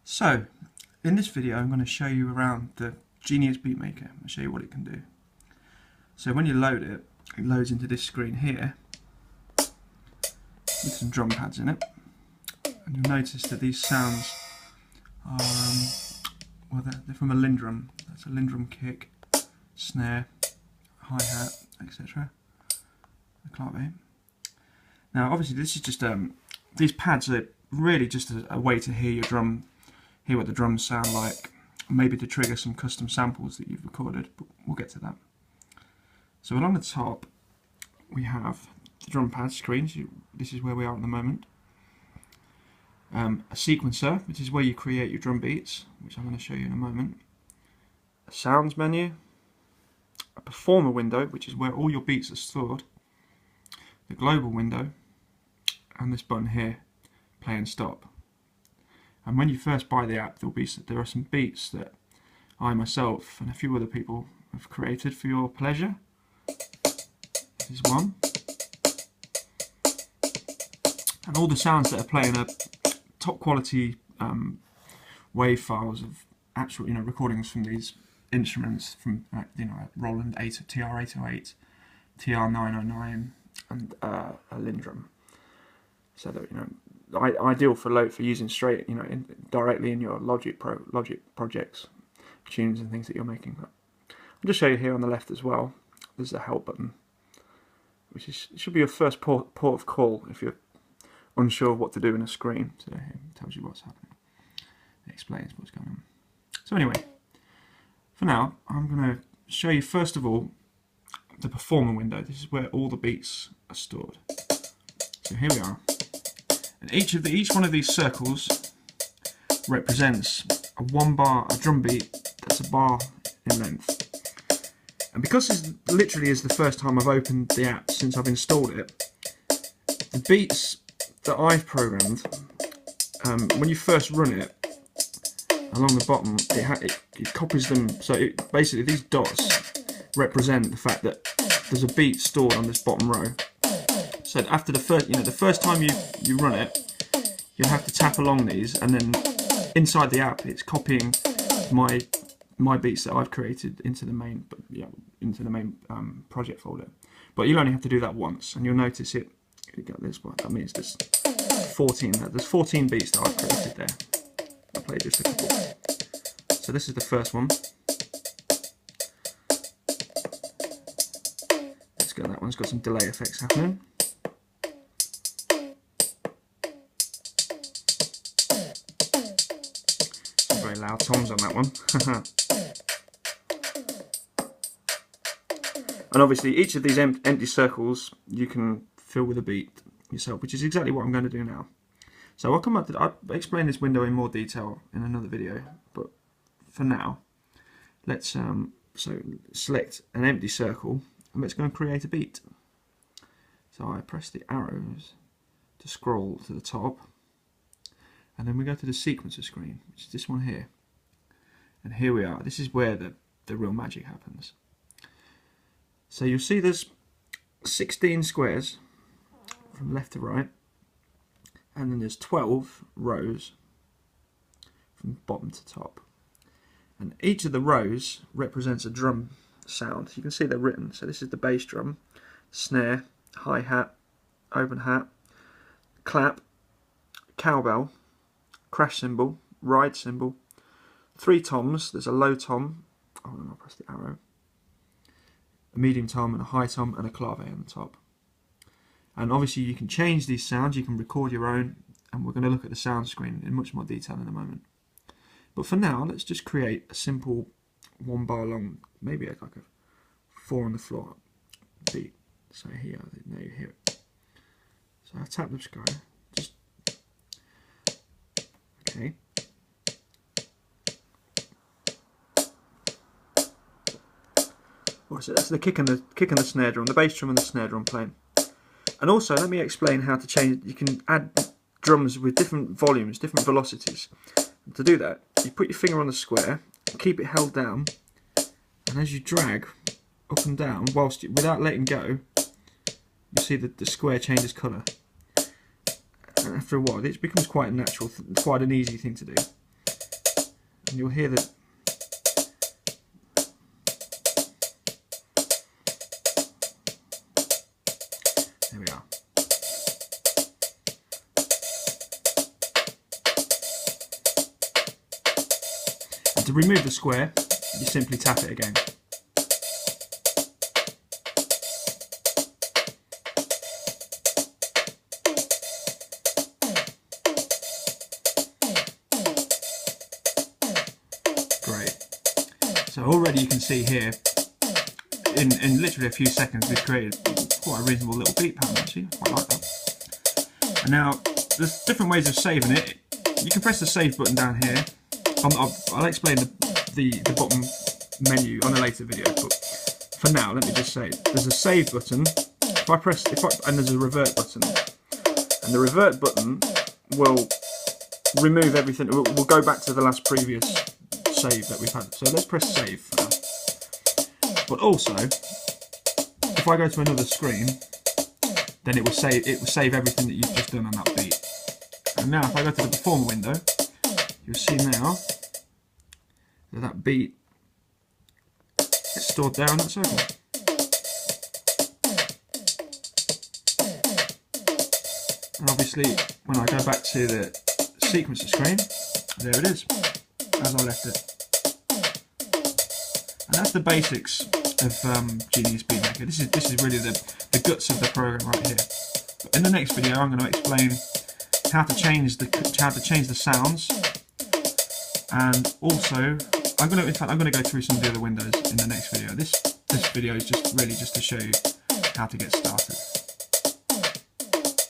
So, in this video I'm going to show you around the Genius Beatmaker. I'll show you what it can do. So when you load it, it loads into this screen here with some drum pads in it. And you'll notice that these sounds are, well, they're from a Lindrum. That's a Lindrum kick, snare, hi-hat, etc. The clave. Now obviously this is just, these pads are really just a way to hear your drum, hear what the drums sound like, maybe to trigger some custom samples that you've recorded, but we'll get to that. So along the top we have the drum pad screen. So this is where we are at the moment. A sequencer, which is where you create your drum beats, which I'm going to show you in a moment. A sounds menu, a performer window, which is where all your beats are stored, the global window, and this button here, play and stop. And when you first buy the app, there are some beats that I myself and a few other people have created for your pleasure. This is one. And all the sounds that are playing are top quality wave files of actual, recordings from these instruments, from Roland TR-808, TR-909, and a Lindrum. So that ideal for using straight, directly in your Logic projects, tunes and things that you're making. But I'll just show you here on the left as well. There's the help button, which should be your first port of call if you're unsure of what to do in a screen. So it tells you what's happening. It explains what's going on. So anyway, for now, I'm going to show you first of all the performer window. This is where all the beats are stored. So here we are. And each one of these circles represents a drum beat that's a bar in length. And because this literally is the first time I've opened the app since I've installed it, the beats that I've programmed, when you first run it, along the bottom, it copies them. So basically these dots represent the fact that there's a beat stored on this bottom row. So after the first time you run it, you'll have to tap along these, and then inside the app, it's copying my beats that I've created into the main project folder. But you'll only have to do that once, and you'll notice it. You got this one. That means there's 14. There's 14 beats that I've created there. I'll play just a couple. So this is the first one. Let's go. That one's got some delay effects happening. Some very loud toms on that one. And obviously, each of these empty circles you can fill with a beat yourself, which is exactly what I'm going to do now. So I'll explain this window in more detail in another video, but for now, let's select an empty circle and let's go and create a beat. So I press the arrows to scroll to the top, and then we go to the sequencer screen, which is this one here. And here we are. This is where the real magic happens. So you'll see there's 16 squares from left to right, and then there's 12 rows from bottom to top, and each of the rows represents a drum sound. You can see they're written. So this is the bass drum, snare, hi-hat, open hat, clap, cowbell, crash cymbal, ride cymbal, 3 toms. There's a low tom, and I'll press the arrow, a medium tom and a high tom, and a clave on the top. And obviously you can change these sounds, you can record your own, and we're going to look at the sound screen in much more detail in a moment. But for now, let's just create a simple 1 bar long, maybe like a 4 on the floor beat. So here, now you hear it. So I tap the sky, just, okay. So that's the kick and the snare drum, the bass drum and the snare drum playing. And also, let me explain how to change. You can add drums with different volumes, different velocities. And to do that, you put your finger on the square, keep it held down, and as you drag up and down, without letting go, you see that the square changes colour. And after a while, it becomes quite a natural, quite an easy thing to do. and you'll hear that. There we are. And to remove the square, you simply tap it again. Great. So already you can see here, in literally a few seconds, we've created quite a reasonable little beat pattern actually. I quite like that. And now, there's different ways of saving it. You can press the save button down here. I'll explain the bottom menu on a later video, but for now, let me just say, there's a save button. And there's a revert button. And the revert button will remove everything. We'll go back to the last previous save that we've had. So let's press save for now. But also, if I go to another screen, then it will save everything that you've just done on that beat. And now if I go to the performer window, you'll see now that beat is stored there on that circle. And obviously when I go back to the sequencer screen, there it is, as I left it. And that's the basics of Genius Beatmaker. This is really the guts of the program right here. But in the next video, I'm going to explain how to change the sounds, and also I'm going to go through some of the other windows in the next video. This video is just to show you how to get started.